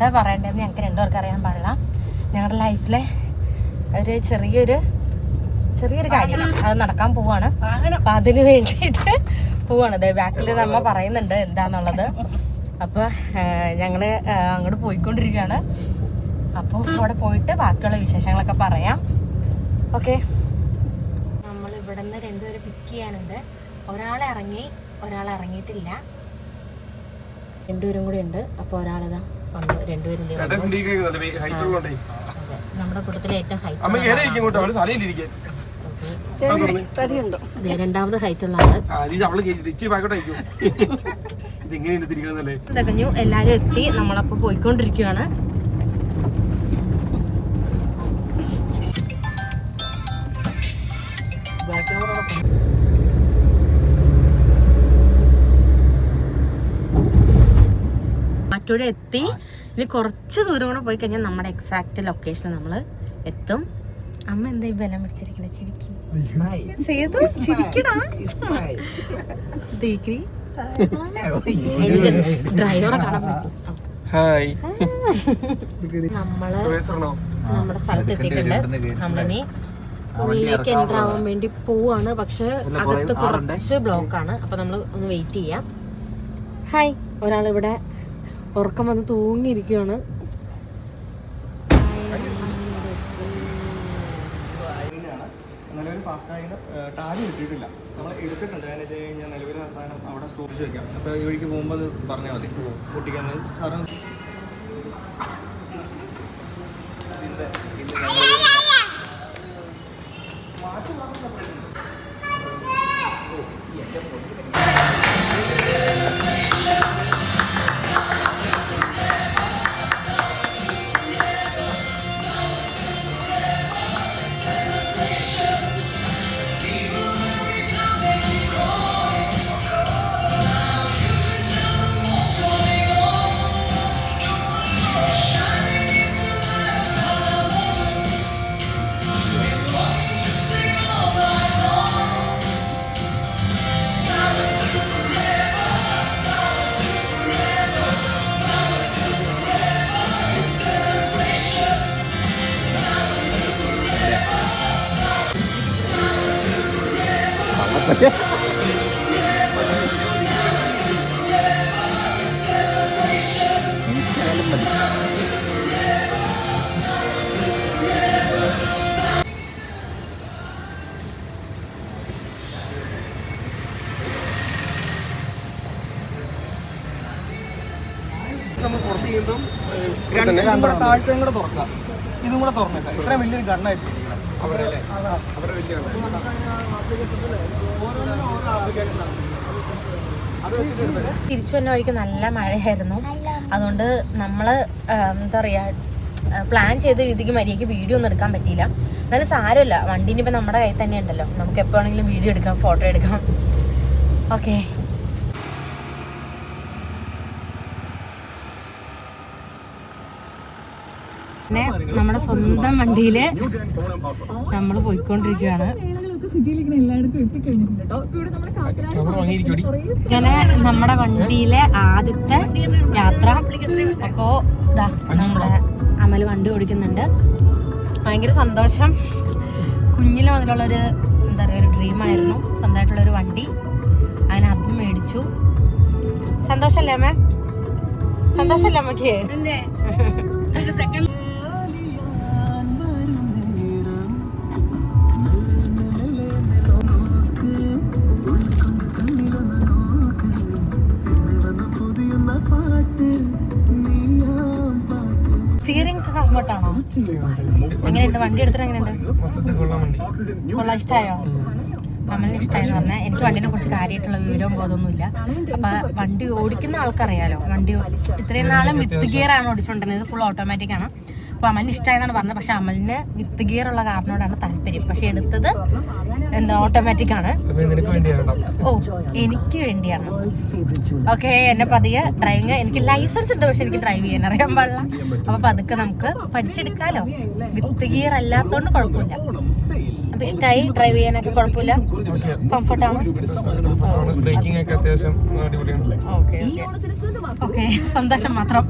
എന്താ പറയേണ്ടതെന്ന് ഞങ്ങൾക്ക് രണ്ടുപേർക്ക് അറിയാൻ പാടില്ല. ഞങ്ങളുടെ ലൈഫിലെ ഒരു ചെറിയൊരു കാര്യം അത് നടക്കാൻ പോവാണ്. അപ്പം അതിന് വേണ്ടിയിട്ട് പോവാണ്. അതെ, ബാക്കിൽ നമ്മ പറയുന്നുണ്ട് എന്താന്നുള്ളത്. അപ്പോൾ ഞങ്ങൾ അങ്ങോട്ട് പോയിക്കൊണ്ടിരിക്കുകയാണ്. അപ്പോൾ അവിടെ പോയിട്ട് ബാക്കിയുള്ള വിശേഷങ്ങളൊക്കെ പറയാം. ഓക്കെ, നമ്മൾ ഇവിടെ നിന്ന് രണ്ടുപേരെ പിക്ക് ചെയ്യാനുണ്ട്. ഒരാളെ ഇറങ്ങി, ഒരാളെ ഇറങ്ങിയിട്ടില്ല. രണ്ടുപേരും കൂടി ഉണ്ട്. അപ്പോൾ ഒരാളിതാ വന്നു. രണ്ടുപേരും നമ്മുടെ കൂട്ടത്തിലെ ഏറ്റവും ഹൈറ്റ്, രണ്ടാമത് ഹൈറ്റ് ഉള്ള ആള് തികഞ്ഞു. എല്ലാരും എത്തി. നമ്മളപ്പോ പോയിക്കൊണ്ടിരിക്കുകയാണ്. മറ്റൂടെ എത്തി. ഇനി കുറച്ച് ദൂരം കൂടെ പോയി കഴിഞ്ഞാൽ നമ്മുടെ എക്സാക്ട് ലൊക്കേഷനിൽ നമ്മൾ എത്തും. അമ്മ എന്താ ഈ ബലം പിടിച്ചിരിക്കണേ? ചിരിക്കടാ. ഡ്രൈവറെ കാണാൻ പറ്റും. നമ്മള് നമ്മുടെ സ്ഥലത്ത് എത്തിയിട്ടുണ്ട്. നമ്മളിനി ഉള്ളിലേക്ക് എൻ്റർ ആവാൻ വേണ്ടി പോവാണ്. പക്ഷെ അകത്ത് കുറച്ച് ബ്ലോക്കാണ്. അപ്പൊ നമ്മൾ ഒന്ന് വെയിറ്റ് ചെയ്യാം. ഹായ്. ഒരാളിവിടെ ഉറക്കം വന്ന് തൂങ്ങിയിരിക്കുകയാണ്. നിലവിൽ ഫാസ്റ്റാഗിന് ടാഗ് കിട്ടിയിട്ടില്ല. നമ്മൾ എടുത്തിട്ടുണ്ട്. അതിന് വെച്ച് കഴിഞ്ഞാൽ നിലവിൽ സാധനം അവിടെ സ്റ്റോറേജ് വയ്ക്കാം. അപ്പോൾ ഈ വഴിക്ക് പോകുമ്പോൾ അത് പറഞ്ഞാൽ മതി. പൊട്ടിക്കാൻ സാധനം നമ്മൾ പുറത്ത് ചെയ്യുമ്പം താഴ്ത്തയും കൂടെ തുറക്കാം. ഇതും കൂടെ തുറന്നേക്കാം. ഇത്രയും വലിയൊരു ഗണ്ണായിട്ട് തിരിച്ചു വന്ന വഴിക്ക് നല്ല മഴയായിരുന്നു. അതുകൊണ്ട് നമ്മള് എന്താ പറയാ, പ്ലാൻ ചെയ്ത രീതിക്ക് മര്യാദയ്ക്ക് വീഡിയോ ഒന്നും എടുക്കാൻ പറ്റിയില്ല. എന്നാലും സാരമില്ല, വണ്ടീന് ഇപ്പം നമ്മുടെ കയ്യിൽ തന്നെ ഉണ്ടല്ലോ. നമുക്ക് എപ്പോൾ വേണമെങ്കിലും വീഡിയോ എടുക്കാം, ഫോട്ടോ എടുക്കാം. ഓക്കെ, പിന്നെ നമ്മുടെ സ്വന്തം വണ്ടിയില് നമ്മൾ പോയിക്കൊണ്ടിരിക്കുകയാണ്. ഇങ്ങനെ നമ്മുടെ വണ്ടിയിലെ ആദ്യത്തെ യാത്ര. അപ്പോ ഇതാ നമ്മുടെ അമൽ വണ്ടി ഓടിക്കുന്നുണ്ട്. ഭയങ്കര സന്തോഷം. കുഞ്ഞിലെ മുതലുള്ളൊരു എന്താ പറയുക, ഒരു ഡ്രീമായിരുന്നു സ്വന്തമായിട്ടുള്ളൊരു വണ്ടി. അങ്ങനെ അതും മേടിച്ചു. സന്തോഷല്ലേ അമ്മ? സന്തോഷല്ലേ അമ്മക്ക്? സ്റ്റിയറിംഗ് ഒക്കെ കംഫർട്ടാണോ? എങ്ങനെയുണ്ട് വണ്ടി എടുത്തിട്ട്? എങ്ങനെയുണ്ട്? കൊള്ളാം. ഇഷ്ടമായോ? അമ്മലിന് ഇഷ്ടമായെന്ന് പറഞ്ഞാൽ എനിക്ക് വണ്ടിനെ കുറിച്ച് കാര്യമായിട്ടുള്ള വിവരവും ബോധമൊന്നുമില്ല. അപ്പൊ വണ്ടി ഓടിക്കുന്ന ആൾക്കറിയാലോ. വണ്ടി ഇത്രയും നാളും വിത്ത് ഗിയർ ആണ് ഓടിച്ചുകൊണ്ടിരുന്നത്. ഫുൾ ഓട്ടോമാറ്റിക് ആണ്. അപ്പൊ അമലിന് ഇഷ്ടമായെന്നാണ് പറഞ്ഞത്. പക്ഷെ അമലിന് വിത്ത് ഗിയർ ഉള്ള കാറിനോടാണ് താല്പര്യം. പക്ഷെ എടുത്തത് എന്താ ഓട്ടോമാറ്റിക് ആണ്. ഓ, എനിക്ക് വേണ്ടിയാണ്. ഓക്കെ, എന്നെ പതിയെ ഡ്രൈവിങ്, എനിക്ക് ലൈസൻസ് ഉണ്ട്, പക്ഷെ എനിക്ക് ഡ്രൈവ് ചെയ്യാൻ അറിയാൻ പാടില്ല. അപ്പൊ പതുക്കെ നമുക്ക് പഠിച്ചെടുക്കാലോ. വിത്ത് ഗിയർ അല്ലാത്തോണ്ട് കുഴപ്പമില്ല. അപ്പൊ ഇഷ്ടമായി ഡ്രൈവ് ചെയ്യാനൊക്കെ? കുഴപ്പമില്ല, കംഫർട്ടാണ്. ഓക്കെ, സന്തോഷം മാത്രം.